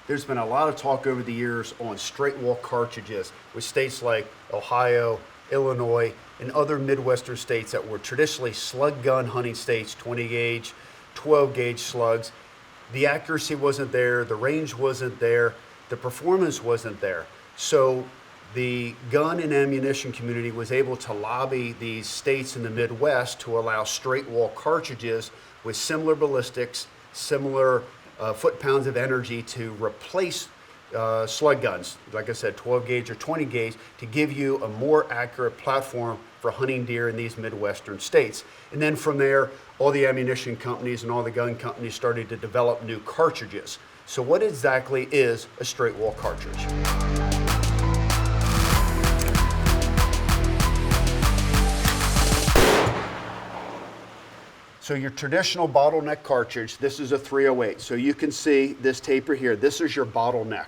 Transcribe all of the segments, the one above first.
there's been a lot of talk over the years on straight wall cartridges with states like Ohio, Illinois, and other Midwestern states that were traditionally slug gun hunting states, 20 gauge, 12 gauge slugs. The accuracy wasn't there, the range wasn't there, the performance wasn't there. So the gun and ammunition community was able to lobby these states in the Midwest to allow straight wall cartridges with similar ballistics, similar foot-pounds of energy to replace slug guns, like I said, 12 gauge or 20 gauge, to give you a more accurate platform for hunting deer in these Midwestern states. And then from there, all the ammunition companies and all the gun companies started to develop new cartridges. So what exactly is a straight wall cartridge? So your traditional bottleneck cartridge, this is a 308. So you can see this taper here. This is your bottleneck.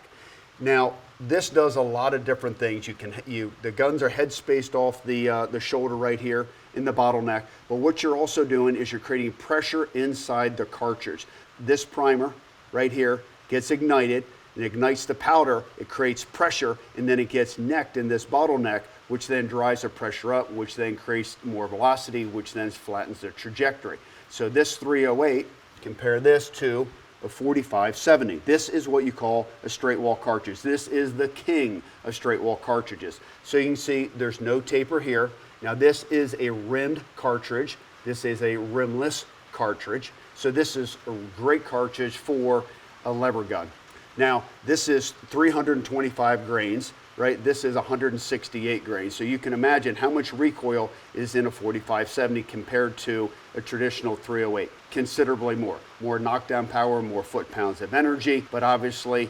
Now, this does a lot of different things. The guns are head spaced off the shoulder right here in the bottleneck. But what you're also doing is you're creating pressure inside the cartridge. This primer right here gets ignited. It ignites the powder. It creates pressure, and then it gets necked in this bottleneck, which then drives the pressure up, which then creates more velocity, which then flattens the trajectory. So this 308, compare this to a 4570. This is what you call a straight wall cartridge. This is the king of straight wall cartridges. So you can see there's no taper here. Now this is a rimmed cartridge. This is a rimless cartridge. So this is a great cartridge for a lever gun. Now this is 325 grains. Right? This is 168 grains. So you can imagine how much recoil is in a 4570 compared to a traditional 308. Considerably more. More knockdown power, more foot-pounds of energy, but obviously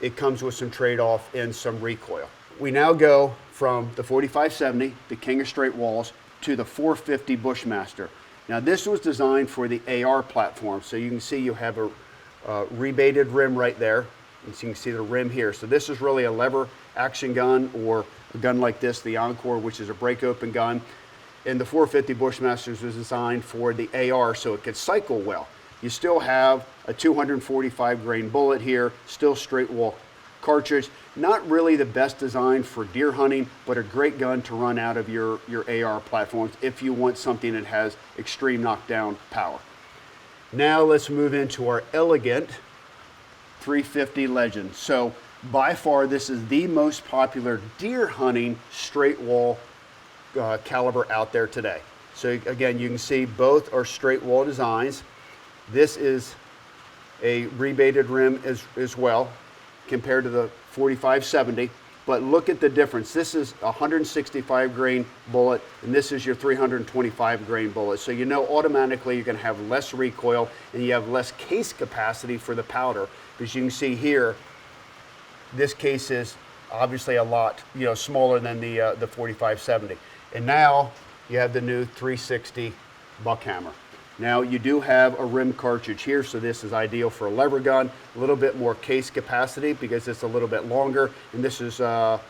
it comes with some trade-off and some recoil. We now go from the 4570, the king of straight walls, to the 450 Bushmaster. Now this was designed for the AR platform. So you can see you have a rebated rim right there. And so you can see the rim here. So this is really a lever action gun, or a gun like this, the Encore, which is a break open gun. And the 450 Bushmasters was designed for the AR so it could cycle well. You still have a 245 grain bullet here, still straight wall cartridge. Not really the best design for deer hunting, but a great gun to run out of your AR platforms if you want something that has extreme knockdown power. Now let's move into our elegant 350 Legend. So by far, this is the most popular deer hunting straight wall caliber out there today. So again, you can see both are straight wall designs. This is a rebated rim as well compared to the 4570. But look at the difference. This is a 165 grain bullet, and this is your 325 grain bullet. So you know automatically you're going to have less recoil and you have less case capacity for the powder. Because you can see here, this case is obviously a lot smaller than the 4570. And now you have the new 360 Buckhammer. Now you do have a rim cartridge here, so this is ideal for a lever gun. A little bit more case capacity because it's a little bit longer, and this is a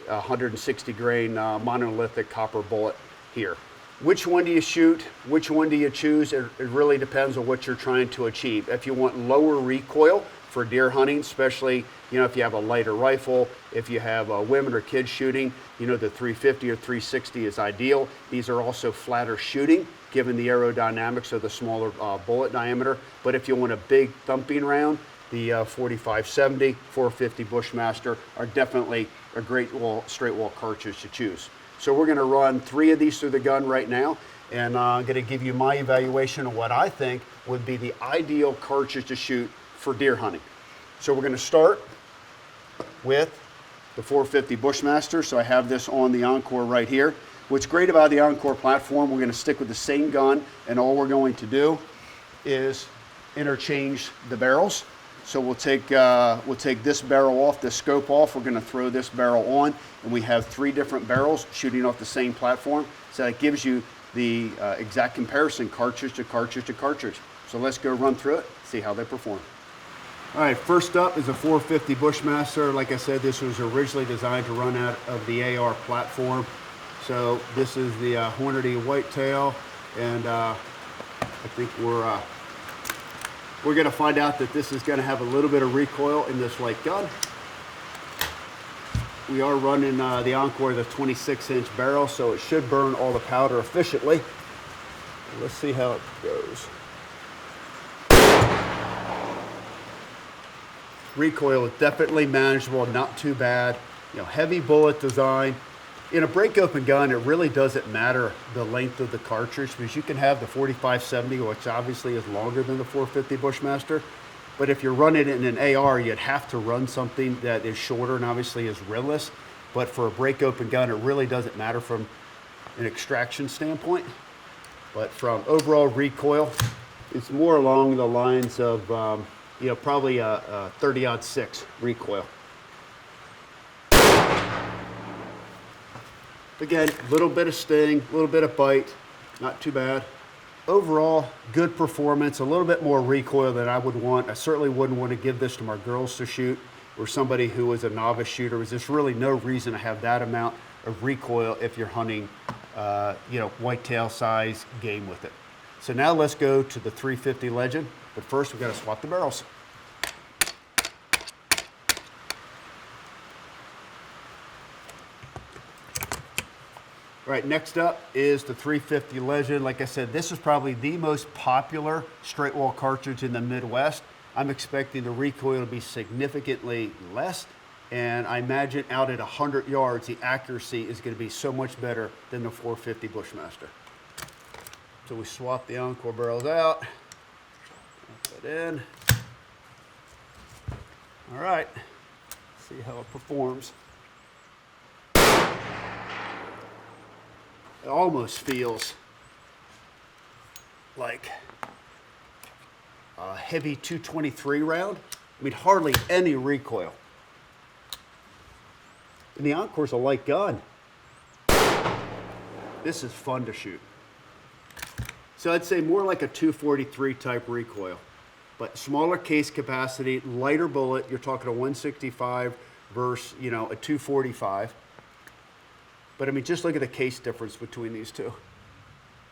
160 grain monolithic copper bullet here. Which one do you shoot? Which one do you choose? It really depends on what you're trying to achieve. If you want lower recoil for deer hunting, especially if you have a lighter rifle, if you have women or kids shooting, the 350 or 360 is ideal. These are also flatter shooting, given the aerodynamics of the smaller bullet diameter. But if you want a big thumping round, the 4570, 450 Bushmaster are definitely a great straight wall cartridge to choose. So we're going to run 3 of these through the gun right now, and I'm going to give you my evaluation of what I think would be the ideal cartridge to shoot for deer hunting. So we're going to start with the 450 Bushmaster. So I have this on the Encore right here. What's great about the Encore platform, we're going to stick with the same gun, and all we're going to do is interchange the barrels. So we'll take this barrel off, this scope off. We're going to throw this barrel on, and we have 3 different barrels shooting off the same platform. So that gives you the exact comparison, cartridge to cartridge to cartridge. So let's go run through it, see how they perform. All right, first up is a 450 Bushmaster. Like I said, this was originally designed to run out of the AR platform. So this is the Hornady whitetail, and I think we're We're going to find out that this is going to have a little bit of recoil in this light gun. We are running the Encore, the 26-inch barrel, so it should burn all the powder efficiently. Let's see how it goes. Recoil is definitely manageable, not too bad. You know, heavy bullet design. In a break open gun, it really doesn't matter the length of the cartridge, because you can have the 45-70, which obviously is longer than the 450 Bushmaster. But if you're running it in an AR, you'd have to run something that is shorter and obviously is rimless. But for a break open gun, it really doesn't matter from an extraction standpoint. But from overall recoil, it's more along the lines of, you know, probably a 30-06 recoil. Again, a little bit of sting, a little bit of bite, not too bad. Overall, good performance, a little bit more recoil than I would want. I certainly wouldn't want to give this to my girls to shoot, or somebody who is a novice shooter. There's just really no reason to have that amount of recoil if you're hunting, you know, whitetail size game with it. So now let's go to the 350 Legend, but first we've got to swap the barrels. All right, next up is the 350 Legend. Like I said, this is probably the most popular straight wall cartridge in the Midwest. I'm expecting the recoil to be significantly less, and I imagine out at 100 yards, the accuracy is going to be so much better than the 450 Bushmaster. So we swap the Encore barrels out, put that in. All right, see how it performs. It almost feels like a heavy 223 round. I mean, hardly any recoil. And the Encore's a light gun. This is fun to shoot. So I'd say more like a 243 type recoil, but smaller case capacity, lighter bullet. You're talking a 165 versus, you know, a 245. But I mean, just look at the case difference between these two.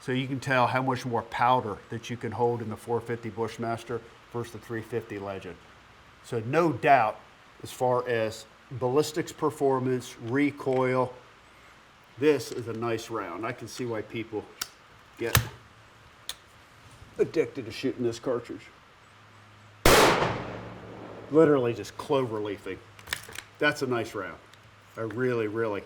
So you can tell how much more powder that you can hold in the 450 Bushmaster versus the 350 Legend. So no doubt, as far as ballistics performance, recoil, this is a nice round. I can see why people get addicted to shooting this cartridge. Literally just clover leafing. That's a nice round. I really, really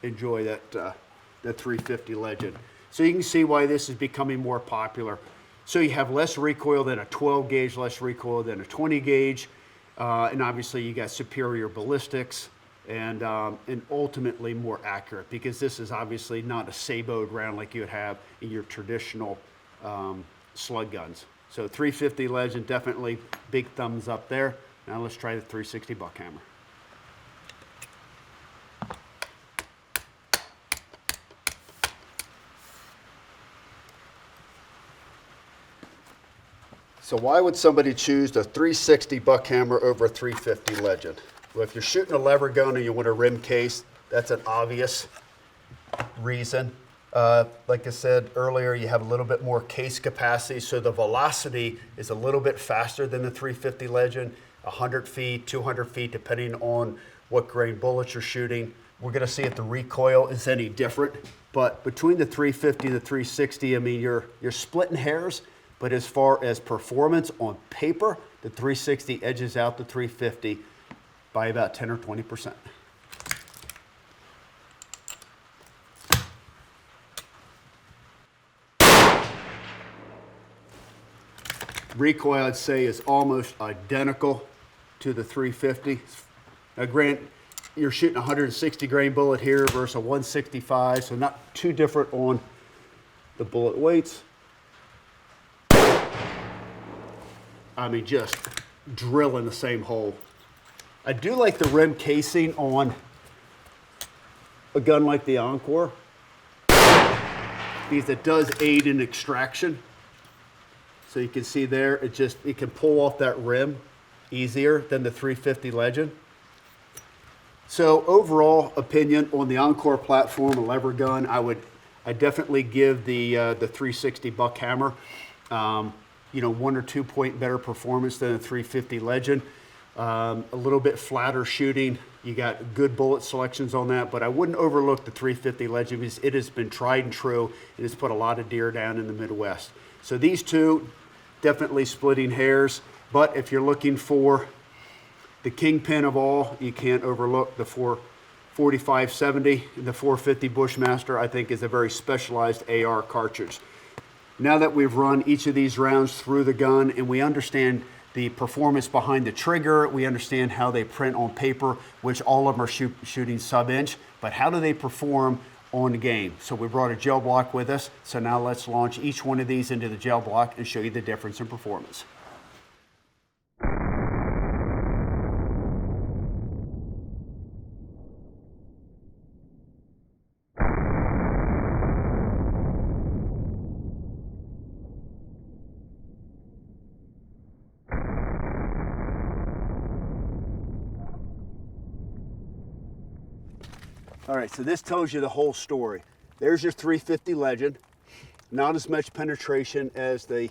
enjoy that, that 350 Legend. So you can see why this is becoming more popular. So you have less recoil than a 12 gauge, less recoil than a 20 gauge, and obviously you got superior ballistics and ultimately more accurate, because this is obviously not a saboed round like you would have in your traditional slug guns. So 350 Legend, definitely big thumbs up there. Now let's try the 360 Buckhammer. So why would somebody choose the 360 Buckhammer over a 350 Legend? Well, if you're shooting a lever gun and you want a rim case, that's an obvious reason. Like I said earlier, you have a little bit more case capacity, so the velocity is a little bit faster than the 350 Legend, 100 feet, 200 feet, depending on what grain bullets you're shooting. We're gonna see if the recoil is any different, but between the 350 and the 360, I mean, you're splitting hairs. But as far as performance on paper, the 360 edges out the 350 by about 10 or 20%. Recoil, I'd say, is almost identical to the 350. Now, granted, you're shooting a 160 grain bullet here versus a 165, so not too different on the bullet weights. I mean, just drilling the same hole. I do like the rim casing on a gun like the Encore, because it does aid in extraction. So you can see there, it can pull off that rim easier than the 350 Legend. So overall opinion on the Encore platform, a lever gun, I definitely give the 360 Buckhammer you know, 1 or 2 point better performance than a 350 Legend. A little bit flatter shooting. You got good bullet selections on that, but I wouldn't overlook the 350 Legend because it has been tried and true. It has put a lot of deer down in the Midwest. So these two, definitely splitting hairs, but if you're looking for the kingpin of all, you can't overlook the 4570. The 450 Bushmaster, I think, is a very specialized AR cartridge. Now that we've run each of these rounds through the gun and we understand the performance behind the trigger, we understand how they print on paper, which all of them are shooting sub-inch, but how do they perform on the game? So we brought a gel block with us, so now let's launch each one of these into the gel block and show you the difference in performance. All right, so this tells you the whole story. There's your 350 Legend. Not as much penetration as the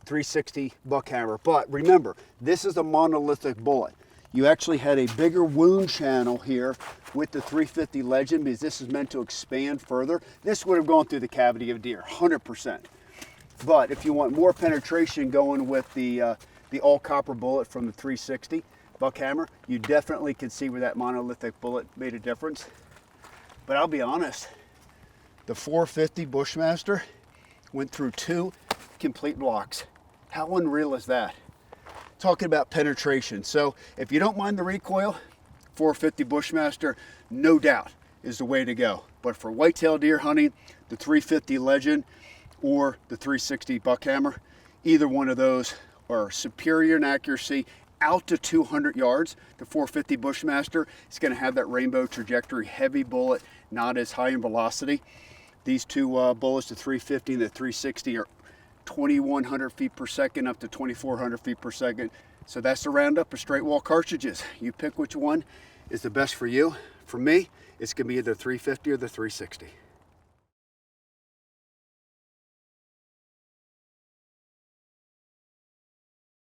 360 Buckhammer, but remember, this is a monolithic bullet. You actually had a bigger wound channel here with the 350 Legend because this is meant to expand further. This would have gone through the cavity of a deer, 100%. But if you want more penetration going with the all copper bullet from the 360 Buckhammer, you definitely can see where that monolithic bullet made a difference. But I'll be honest, the 450 Bushmaster went through 2 complete blocks. How unreal is that? Talking about penetration. So if you don't mind the recoil, 450 Bushmaster, no doubt, is the way to go. But for whitetail deer hunting, the 350 Legend or the 360 Buckhammer, either one of those are superior in accuracy out to 200 yards. The 450 Bushmaster is going to have that rainbow trajectory, heavy bullet, not as high in velocity. These two bullets, the 350 and the 360, are 2,100 feet per second up to 2,400 feet per second. So that's the roundup of straight wall cartridges. You pick which one is the best for you. For me, it's going to be either 350 or the 360.